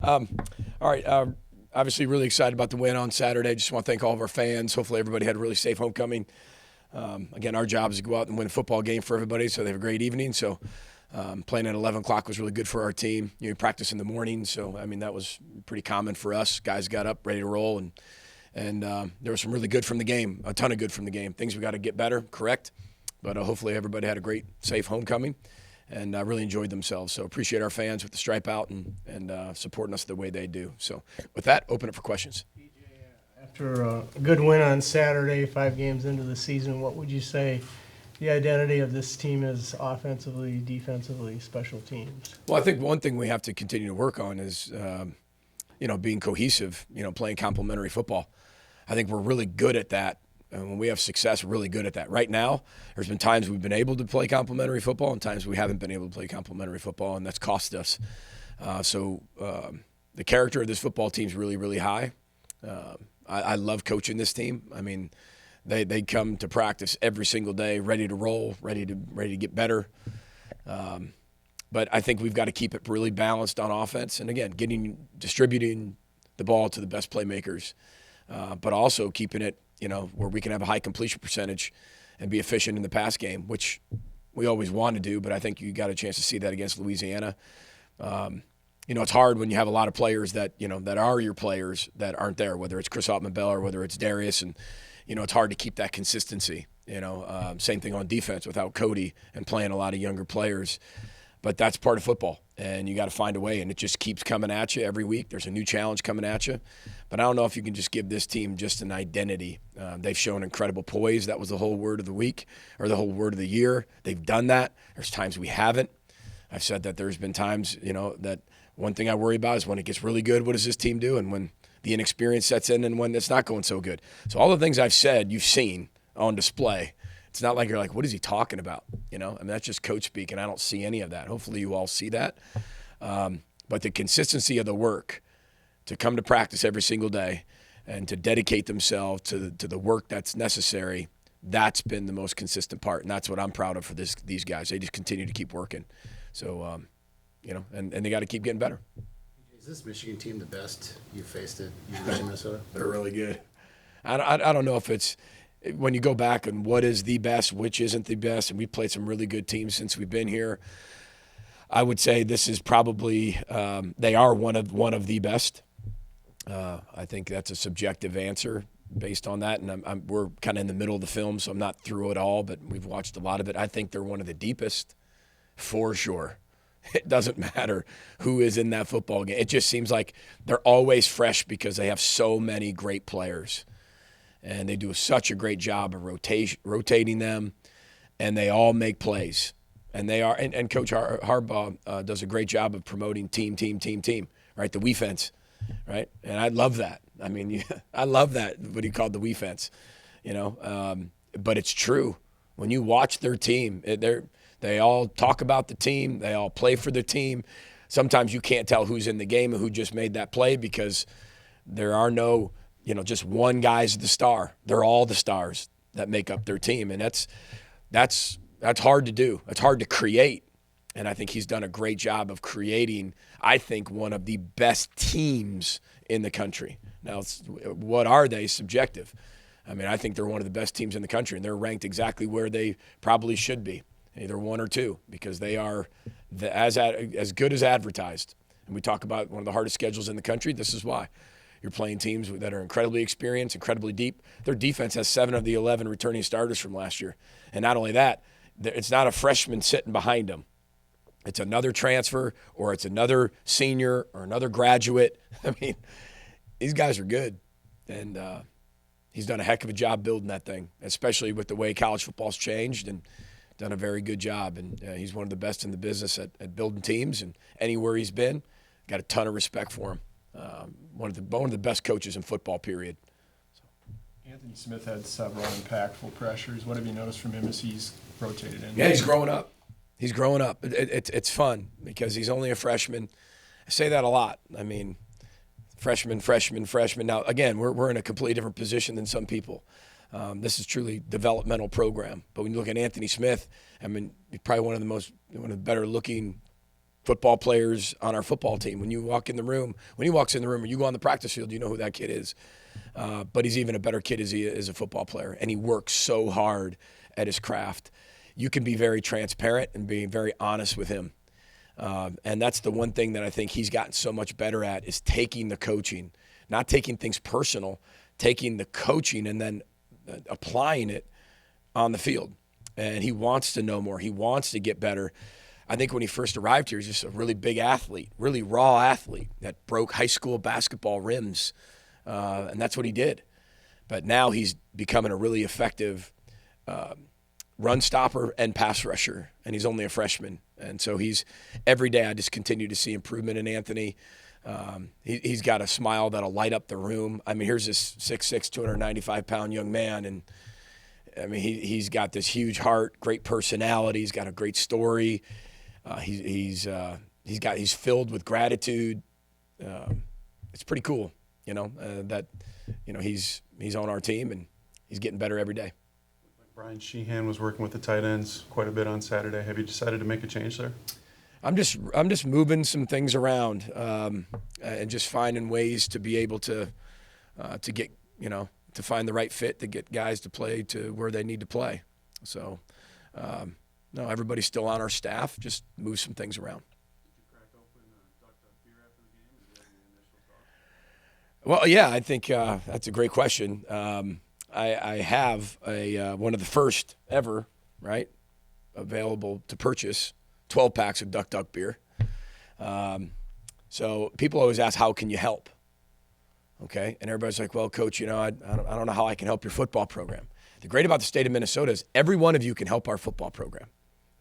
All right. Obviously, really excited about the win on Saturday. Just want to thank all of our fans. Hopefully, everybody had a really safe homecoming. Again, our job is to go out and win a football game for everybody, so they have a great evening. So, playing at 11 o'clock was really good for our team. You practice in the morning, so I mean that was pretty common for us. Guys got up, ready to roll, and there was some really good from the game. A ton of good from the game. Things we got to get better, correct? But hopefully, everybody had a great, safe homecoming. And really enjoyed themselves. So appreciate our fans with the stripe out and supporting us the way they do. So with that, open it for questions. After a good win on Saturday, 5 games into the season, what would you say the identity of this team is offensively, defensively, special teams? Well, I think one thing we have to continue to work on is, being cohesive, playing complementary football. I think we're really good at that. And when we have success, we're really good at that. Right now, there's been times we've been able to play complementary football and times we haven't been able to play complementary football, and that's cost us. So the character of this football team is really, really high. I love coaching this team. I mean, they come to practice every single day, ready to roll, ready to get better. But I think we've got to keep it really balanced on offense. And again, distributing the ball to the best playmakers, but also keeping it, where we can have a high completion percentage and be efficient in the pass game, which we always want to do, but I think you got a chance to see that against Louisiana. It's hard when you have a lot of players that are your players that aren't there, whether it's Chris Ottman-Bell or whether it's Darius, and, it's hard to keep that consistency. Same thing on defense without Cody and playing a lot of younger players. But that's part of football, and you got to find a way, and it just keeps coming at you every week. There's a new challenge coming at you. But I don't know if you can just give this team just an identity. They've shown incredible poise. That was the whole word of the week, or the whole word of the year. They've done that. There's times we haven't. I've said that there's been times, that one thing I worry about is when it gets really good, what does this team do? And when the inexperience sets in and when it's not going so good. So all the things I've said, you've seen on display. It's not like you're like, what is he talking about? That's just coach speak, and I don't see any of that. Hopefully you all see that. But the consistency of the work to come to practice every single day and to dedicate themselves to the work that's necessary, that's been the most consistent part, and that's what I'm proud of for these guys. They just continue to keep working. So, and they got to keep getting better. Is this Michigan team the best you've faced at University of Minnesota? They're really good. I don't know if it's – when you go back and what is the best, which isn't the best, and we've played some really good teams since we've been here, I would say this is probably they are one of the best. I think that's a subjective answer based on that, and we're kind of in the middle of the film, so I'm not through it all, but we've watched a lot of it. I think they're one of the deepest for sure. It doesn't matter who is in that football game. It just seems like they're always fresh because they have so many great players. And they do such a great job of rotating them, and they all make plays. And they are, and Coach Harbaugh does a great job of promoting team, right? The we fence, right? And I love that. I mean, I love that, what he called the we fence, but it's true. When you watch their team, they all talk about the team. They all play for the team. Sometimes you can't tell who's in the game and who just made that play because there are no – just one guy's the star. They're all the stars that make up their team, and that's hard to do. It's hard to create, and I think he's done a great job of creating, I think, one of the best teams in the country. Now, what are they? Subjective. I mean, I think they're one of the best teams in the country, and they're ranked exactly where they probably should be, either 1 or 2, because they are as good as advertised. And we talk about one of the hardest schedules in the country. This is why. You're playing teams that are incredibly experienced, incredibly deep. Their defense has 7 of the 11 returning starters from last year. And not only that, it's not a freshman sitting behind them. It's another transfer or it's another senior or another graduate. I mean, these guys are good. And he's done a heck of a job building that thing, especially with the way college football's changed, and done a very good job. And he's one of the best in the business at building teams, and anywhere he's been, got a ton of respect for him. One of the best coaches in football, period. So. Anthony Smith had several impactful pressures. What have you noticed from him as he's rotated in? Yeah, he's growing up. It's fun because he's only a freshman. I say that a lot. I mean, freshman. Now, again, we're in a completely different position than some people. This is truly developmental program. But when you look at Anthony Smith, I mean, he's probably one of the better looking football players on our football team. When he walks in the room, or you go on the practice field, you know who that kid is. But he's even a better kid as he is a football player, and he works so hard at his craft. You can be very transparent and be very honest with him. And that's the one thing that I think he's gotten so much better at is taking the coaching, not taking things personal, taking the coaching and then applying it on the field. And he wants to know more. He wants to get better. I think when he first arrived here, he was just a really big athlete, really raw athlete that broke high school basketball rims. And that's what he did. But now he's becoming a really effective run stopper and pass rusher, and he's only a freshman. And so every day I just continue to see improvement in Anthony. He's got a smile that'll light up the room. I mean, here's this 6'6", 295-pound young man, and I mean, he's got this huge heart, great personality. He's got a great story. He's filled with gratitude. It's pretty cool, that he's on our team and he's getting better every day. Brian Sheehan was working with the tight ends quite a bit on Saturday. Have you decided to make a change there? I'm just moving some things around and just finding ways to be able to get to find the right fit to get guys to play to where they need to play. So no, everybody's still on our staff. Just move some things around. Did you crack open duck beer after the game? Did you have any initial thoughts? Well, yeah, I think that's a great question. I have one of the first ever, right, available to purchase 12 packs of Duck beer. So people always ask, how can you help? Okay, and everybody's like, well, Coach, I don't know how I can help your football program. The great about the state of Minnesota is every one of you can help our football program.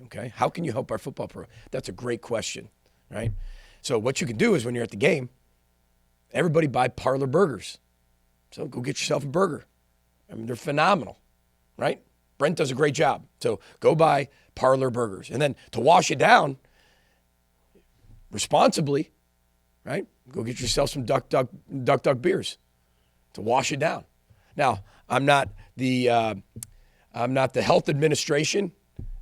Okay, how can you help our football program? That's a great question, right? So what you can do is when you're at the game, everybody buy Parlor burgers. So go get yourself a burger. I mean, they're phenomenal, right? Brent does a great job. So go buy Parlor burgers. And then to wash it down responsibly, right? Go get yourself some Duck beers to wash it down. Now, I'm not the health administration,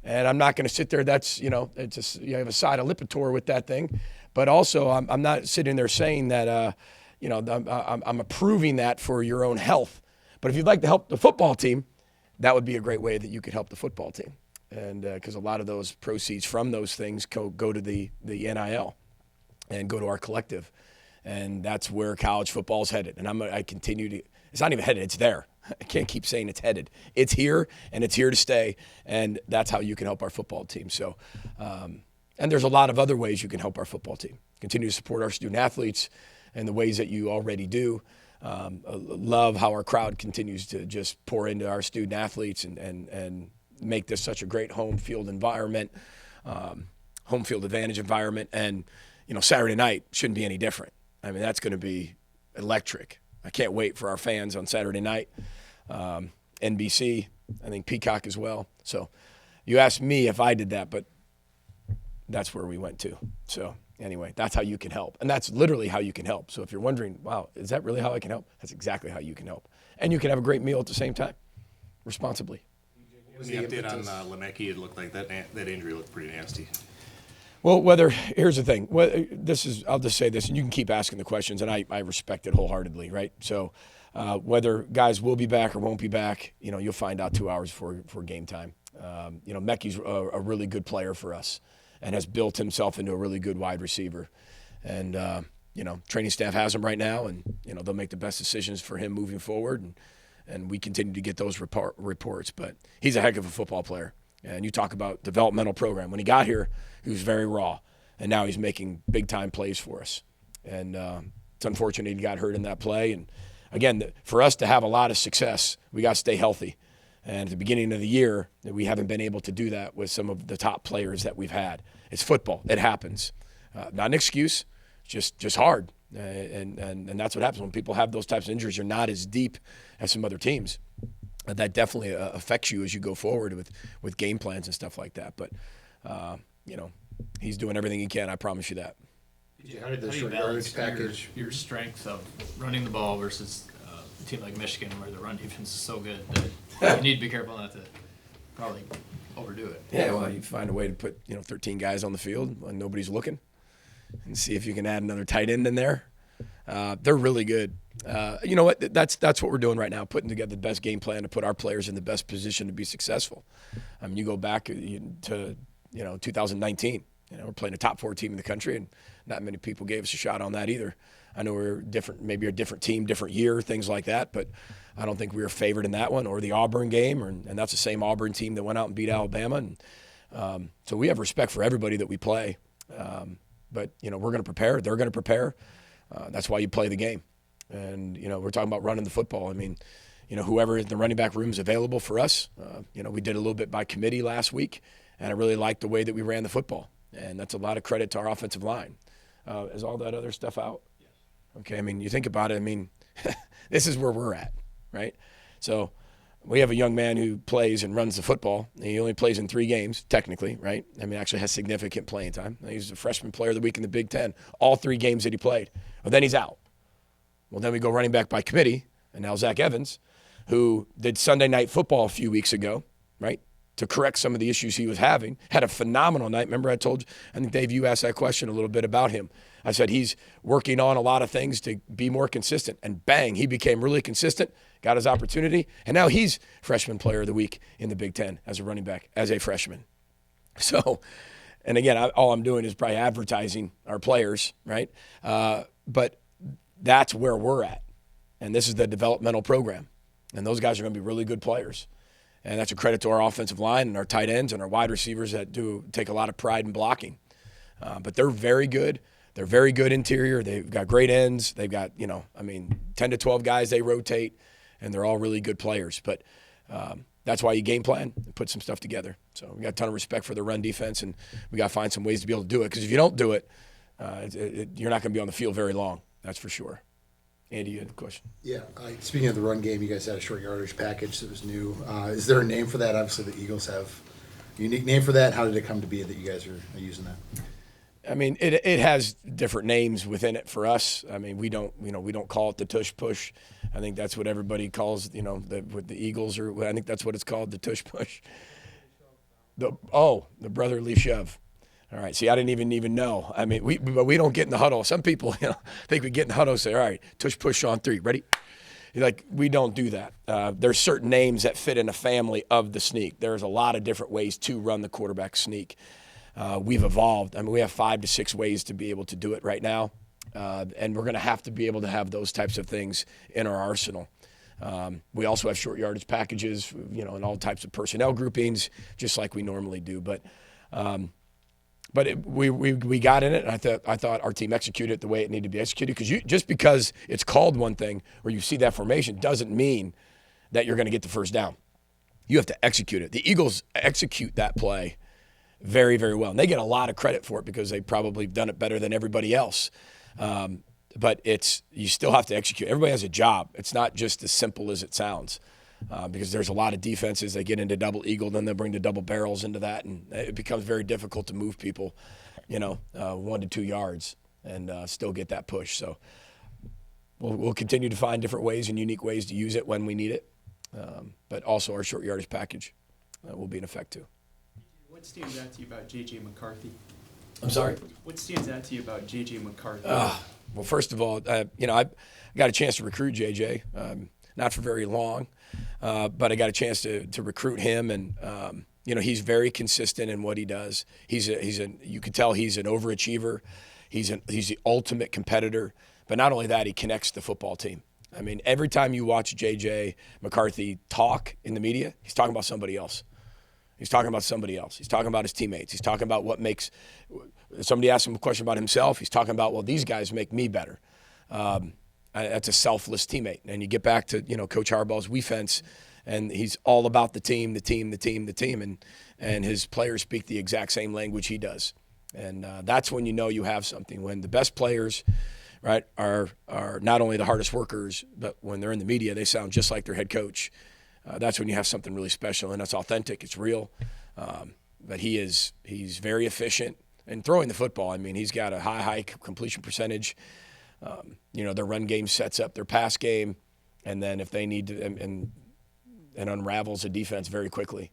and I'm not going to sit there. That's it's you have a side of Lipitor with that thing, but also I'm not sitting there saying that I'm approving that for your own health. But if you'd like to help the football team, that would be a great way that you could help the football team, and because a lot of those proceeds from those things go to the NIL and go to our collective. And that's where college football is headed. And I continue to – it's not even headed. It's there. I can't keep saying it's headed. It's here, and it's here to stay. And that's how you can help our football team. So, and there's a lot of other ways you can help our football team. Continue to support our student athletes in the ways that you already do. Love how our crowd continues to just pour into our student athletes and make this such a great home field environment, home field advantage environment. And, Saturday night shouldn't be any different. I mean, that's going to be electric. I can't wait for our fans on Saturday night. NBC, I think Peacock as well. So you asked me if I did that, but that's where we went to. So anyway, that's how you can help. And that's literally how you can help. So if you're wondering, wow, is that really how I can help? That's exactly how you can help. And you can have a great meal at the same time, responsibly. What was the update on Lemecki? It looked like that injury looked pretty nasty. Well, here's the thing. I'll just say this, and you can keep asking the questions, and I respect it wholeheartedly, right? So whether guys will be back or won't be back, you'll find out 2 hours before game time. Mecky's a really good player for us and has built himself into a really good wide receiver. And, training staff has him right now, and, they'll make the best decisions for him moving forward. And we continue to get those reports. But he's a heck of a football player. And you talk about developmental program. When he got here, he was very raw, and now he's making big-time plays for us. And it's unfortunate he got hurt in that play. And, again, for us to have a lot of success, we got to stay healthy. And at the beginning of the year, we haven't been able to do that with some of the top players that we've had. It's football. It happens. Not an excuse, just hard. And that's what happens. When people have those types of injuries, you're not as deep as some other teams. That definitely affects you as you go forward with game plans and stuff like that. But, he's doing everything he can. I promise you that. How did the How do you short balance yardage package? your strength of running the ball versus a team like Michigan where the run defense is so good that you need to be careful not to probably overdo it? Yeah, well, you find a way to put 13 guys on the field when nobody's looking. and see if you can add another tight end in there. They're really good. You know what? That's what we're doing right now, putting together the best game plan to put our players in the best position to be successful. I mean, you go back to 2019. We're playing a top 4 team in the country, and not many people gave us a shot on that either. I know we're different, maybe a different team, different year, things like that, but I don't think we were favored in that one or the Auburn game, and that's the same Auburn team that went out and beat Alabama. And so we have respect for everybody that we play. But we're going to prepare. They're going to prepare. That's why you play the game. And we're talking about running the football. I mean, whoever in the running back room is available for us. We did a little bit by committee last week, and I really liked the way that we ran the football. And that's a lot of credit to our offensive line. Is all that other stuff out? Yes. Okay, I mean, you think about it, I mean, this is where we're at, right? So we have a young man who plays and runs the football. And he only plays in 3 games, technically, right? I mean, actually has significant playing time. He's the freshman player of the week in the Big Ten, all 3 games that he played. Well, then he's out. Well, then we go running back by committee, and now Zach Evans, who did Sunday Night Football a few weeks ago, right, to correct some of the issues he was having, had a phenomenal night. Remember I told you, I think, Dave, you asked that question a little bit about him. I said he's working on a lot of things to be more consistent, and bang, he became really consistent, got his opportunity, and now he's freshman player of the week in the Big Ten as a running back, as a freshman. So, and again, all I'm doing is probably advertising our players, right? But that's where we're at, and this is the developmental program, and those guys are going to be really good players. And that's a credit to our offensive line and our tight ends and our wide receivers that do take a lot of pride in blocking. But they're very good. They're very good interior. They've got great ends. They've got, 10 to 12 guys they rotate, and they're all really good players. But that's why you game plan and put some stuff together. So we got a ton of respect for the run defense, and we got to find some ways to be able to do it. Because if you don't do it, you're not going to be on the field very long. That's for sure. Andy, you had a question? Yeah. Speaking of the run game, you guys had a short yardage package that was new. Is there a name for that? Obviously, the Eagles have a unique name for that. How did it come to be that you guys are using that? I mean, it has different names within it for us. I mean, we don't call it the tush push. I think that's what everybody calls, with the Eagles, or I think that's what it's called, the tush push. The brotherly shove. All right. See, I didn't even know. I mean, we don't get in the huddle. Some people, think we get in the huddle and say, all right, tush push on 3, ready? We don't do that. There's certain names that fit in a family of the sneak. There's a lot of different ways to run the quarterback sneak. We've evolved. I mean, we have 5 to 6 ways to be able to do it right now. And we're going to have to be able to have those types of things in our arsenal. We also have short yardage packages, and all types of personnel groupings, just like we normally do. But we got in it, and I thought our team executed it the way it needed to be executed. Because just because it's called one thing or you see that formation doesn't mean that you're going to get the first down. You have to execute it. The Eagles execute that play very, very well, and they get a lot of credit for it because they've probably done it better than everybody else. But you still have to execute. Everybody has a job. It's not just as simple as it sounds. Because there's a lot of defenses. They get into double eagle, then they bring the double barrels into that, and it becomes very difficult to move people, 1 to 2 yards and still get that push. So we'll continue to find different ways and unique ways to use it when we need it. But also our short yardage package will be in effect too. What stands out to you about J.J. McCarthy? I'm sorry? What stands out to you about J.J. McCarthy? Well, first of all, I got a chance to recruit J.J., not for very long. But I got a chance to recruit him, and he's very consistent in what he does. You can tell he's an overachiever. He's the ultimate competitor. But not only that, he connects the football team. I mean, every time you watch J.J. McCarthy talk in the media, he's talking about somebody else. He's talking about somebody else. He's talking about his teammates. He's talking about what makes – somebody asks him a question about himself. He's talking about, well, these guys make me better. That's a selfless teammate. And you get back to, Coach Harbaugh's defense, and he's all about the team, and his players speak the exact same language he does. And that's when you have something. When the best players, right, are not only the hardest workers, but when they're in the media, they sound just like their head coach. That's when you have something really special, and it's authentic, it's real. But he's very efficient. And throwing the football, I mean, he's got a high completion percentage. Their run game sets up their pass game, and then if they need to, and unravels a defense very quickly,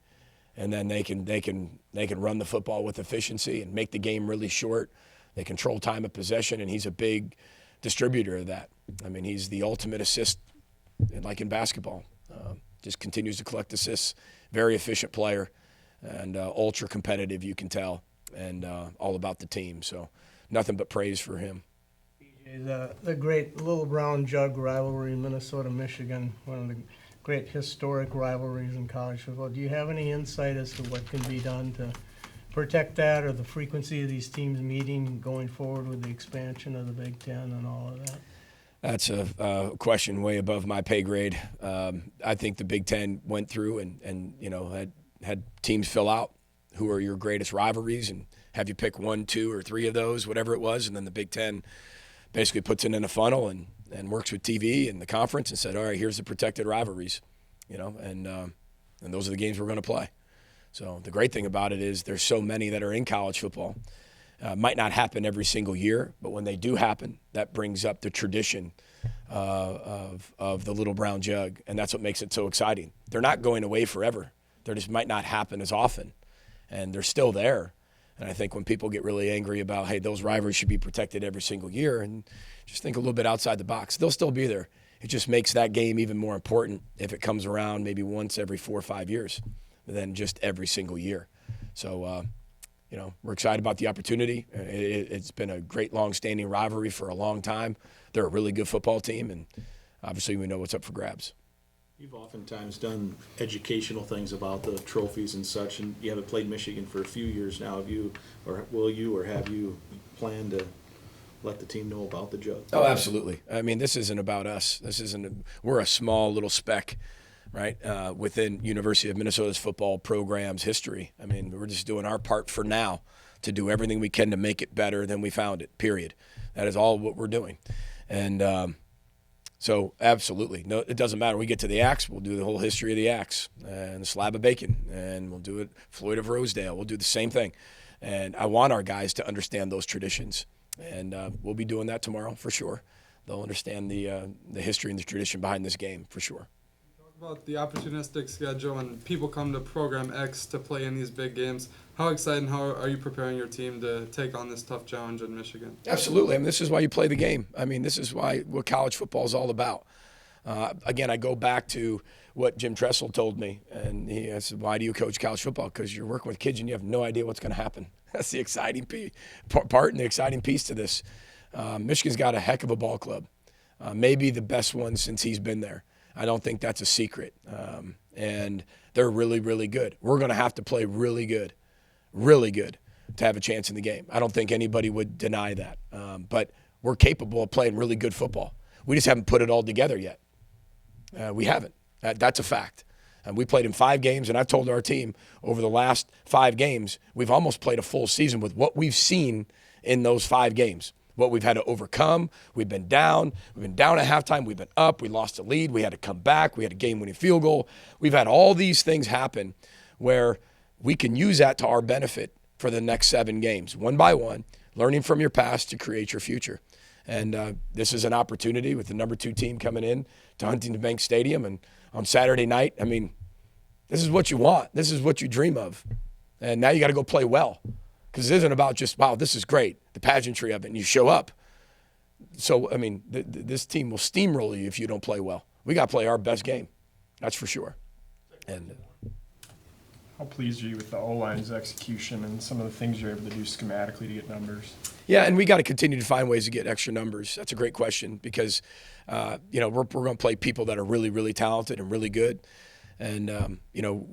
and then they can run the football with efficiency and make the game really short. They control time of possession, and he's a big distributor of that. I mean, he's the ultimate assist, like in basketball. Just continues to collect assists. Very efficient player, and ultra competitive, you can tell, and all about the team. So nothing but praise for him. The great Little Brown Jug rivalry, Minnesota-Michigan, one of the great historic rivalries in college football. Do you have any insight as to what can be done to protect that, or the frequency of these teams meeting going forward with the expansion of the Big Ten and all of that? That's a question way above my pay grade. I think the Big Ten went through and had teams fill out who are your greatest rivalries and have you pick 1, 2, or 3 of those, whatever it was, and then the Big Ten basically puts it in a funnel and works with TV and the conference and said, all right, here's the protected rivalries, and those are the games we're going to play. So the great thing about it is there's so many that are in college football. Might not happen every single year, but when they do happen, that brings up the tradition of the Little Brown Jug, and that's what makes it so exciting. They're not going away forever. They just might not happen as often, and they're still there. And I think when people get really angry about, hey, those rivalries should be protected every single year, and just think a little bit outside the box, they'll still be there. It just makes that game even more important if it comes around maybe once every 4 or 5 years than just every single year. So, we're excited about the opportunity. It's been a great long-standing rivalry for a long time. They're a really good football team, and obviously we know what's up for grabs. You've oftentimes done educational things about the trophies and such, and you haven't played Michigan for a few years now. Have you planned to let the team know about the Jug? Oh, absolutely. I mean, this isn't about us. We're a small little speck, right, within University of Minnesota's football program's history. I mean, we're just doing our part for now to do everything we can to make it better than we found it, period. That is all what we're doing. And so absolutely. No, it doesn't matter. We get to the Axe, we'll do the whole history of the Axe and the slab of bacon, and we'll do it Floyd of Rosedale. We'll do the same thing. And I want our guys to understand those traditions. And we'll be doing that tomorrow for sure. They'll understand the history and the tradition behind this game for sure. About the opportunistic schedule and people come to Program X to play in these big games. How excited and how are you preparing your team to take on this tough challenge in Michigan? Absolutely. I mean, this is why you play the game. I mean, this is what college football is all about. Again, I go back to what Jim Tressel told me, and I said, why do you coach college football? Because you're working with kids and you have no idea what's going to happen. That's the exciting part and the exciting piece to this. Michigan's got a heck of a ball club, maybe the best one since he's been there. I don't think that's a secret. And they're really, really good. We're going to have to play really good to have a chance in the game. I don't think anybody would deny that. But we're capable of playing really good football. We just haven't put it all together yet. We haven't. That's a fact. And we played in 5 games, and I've told our team over the last 5 games, we've almost played a full season with what we've seen in those 5 games. What we've had to overcome. We've been down at halftime. We've been up. We lost the lead. We had to come back. We had a game-winning field goal. We've had all these things happen where we can use that to our benefit for the next 7 games, one by one, learning from your past to create your future. And this is an opportunity with the number 2 team coming in to Huntington Bank Stadium. And on Saturday night, I mean, this is what you want. This is what you dream of. And now you got to go play well. Because it isn't about just, wow, this is great, the pageantry of it, and you show up. So, I mean, this team will steamroll you if you don't play well. We got to play our best game. That's for sure. And how pleased are you with the O-line's execution and some of the things you're able to do schematically to get numbers? Yeah, and we got to continue to find ways to get extra numbers. That's a great question because, we're going to play people that are really, really talented and really good. And,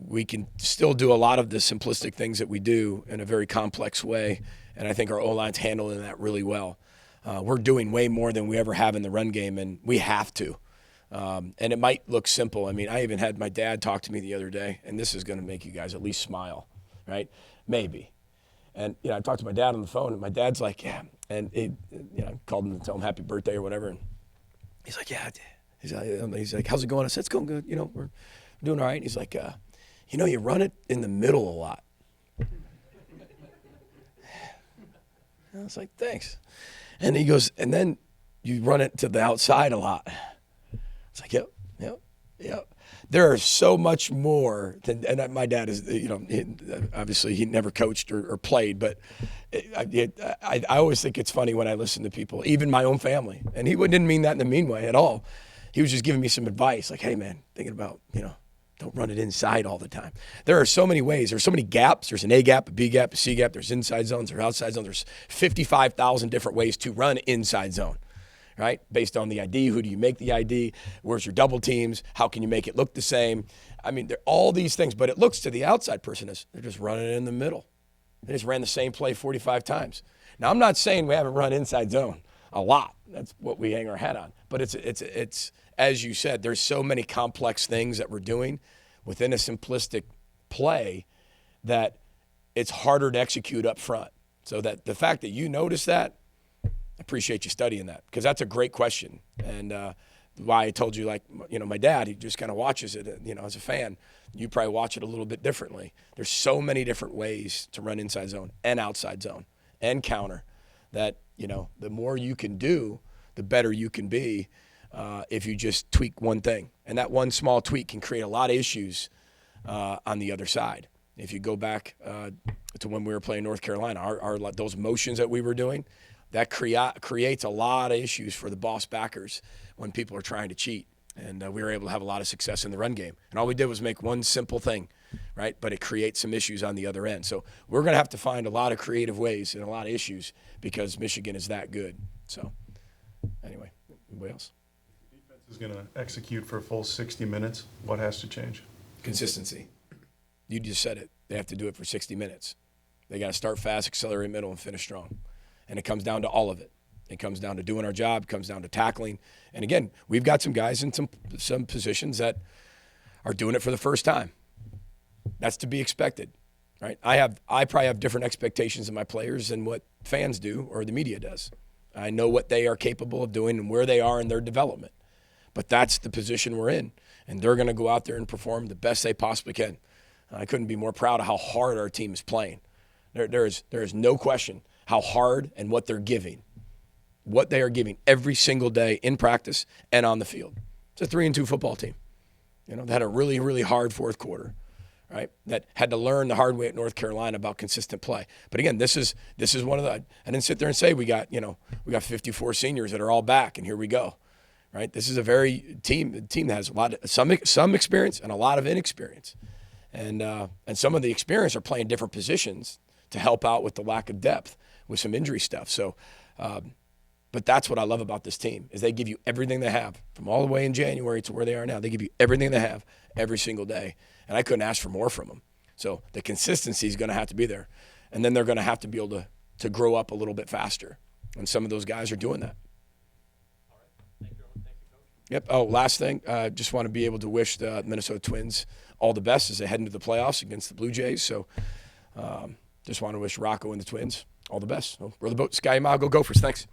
we can still do a lot of the simplistic things that we do in a very complex way. And I think our O-line's handling that really well. We're doing way more than we ever have in the run game, and we have to. And it might look simple. I mean, I even had my dad talk to me the other day, and this is going to make you guys at least smile, right? Maybe. And, I talked to my dad on the phone, and my dad's like, yeah. And, I called him to tell him happy birthday or whatever. And he's like, yeah. He's like, how's it going? I said, it's going good. We're doing all right. He's like, you run it in the middle a lot. I was like, thanks. And he goes, and then you run it to the outside a lot. It's like, yep. there are so much more than, and my dad is, obviously he never coached or played, but I always think it's funny when I listen to people, even my own family, and he didn't mean that in a mean way at all. He was just giving me some advice, like, hey man, thinking about, don't run it inside all the time. There are so many ways. There's so many gaps. There's an A gap, a B gap, a C gap. There's inside zones, there's outside zones. There's 55,000 different ways to run inside zone, right? Based on the ID, who do you make the ID? Where's your double teams? How can you make it look the same? I mean, all these things, but it looks to the outside person as they're just running it in the middle. They just ran the same play 45 times. Now, I'm not saying we haven't run inside zone a lot. That's what we hang our hat on. But it's as you said, there's so many complex things that we're doing within a simplistic play that it's harder to execute up front. So that the fact that you notice that, I appreciate you studying that, because that's a great question. And why I told you, my dad, he just kind of watches it, as a fan. You probably watch it a little bit differently. There's so many different ways to run inside zone and outside zone and counter that, the more you can do, the better you can be if you just tweak one thing. And that one small tweak can create a lot of issues on the other side. If you go back to when we were playing North Carolina, those motions that we were doing, that creates a lot of issues for the boss backers when people are trying to cheat. And we were able to have a lot of success in the run game. And all we did was make one simple thing, right? But it creates some issues on the other end. So we're going to have to find a lot of creative ways and a lot of issues because Michigan is that good. So anyway, anybody else? If the defense is going to execute for a full 60 minutes, what has to change? Consistency. You just said it. They have to do it for 60 minutes. They got to start fast, accelerate middle, and finish strong. And it comes down to all of it. It comes down to doing our job. It comes down to tackling. And again, we've got some guys in some positions that are doing it for the first time. That's to be expected, right? I probably have different expectations of my players than what fans do or the media does. I know what they are capable of doing and where they are in their development. But that's the position we're in. And they're going to go out there and perform the best they possibly can. I couldn't be more proud of how hard our team is playing. There is no question how hard and what they're giving. What they are giving every single day in practice and on the field. It's a 3-2 football team. They had a really, really hard fourth quarter, right? That had to learn the hard way at North Carolina about consistent play. But again, this is one of the. I didn't sit there and say we got 54 seniors that are all back and here we go, right? This is a team that has some experience and a lot of inexperience, and some of the experience are playing different positions to help out with the lack of depth with some injury stuff. So. But that's what I love about this team is they give you everything they have from all the way in January to where they are now. They give you everything they have every single day. And I couldn't ask for more from them. So the consistency is going to have to be there. And then they're going to have to be able to grow up a little bit faster. And some of those guys are doing that. All right. Thank you, Coach. Yep. Oh, last thing. Just want to be able to wish the Minnesota Twins all the best as they head into the playoffs against the Blue Jays. So just want to wish Rocco and the Twins all the best. So, row the boat, Sky Mile, go Gophers. Thanks.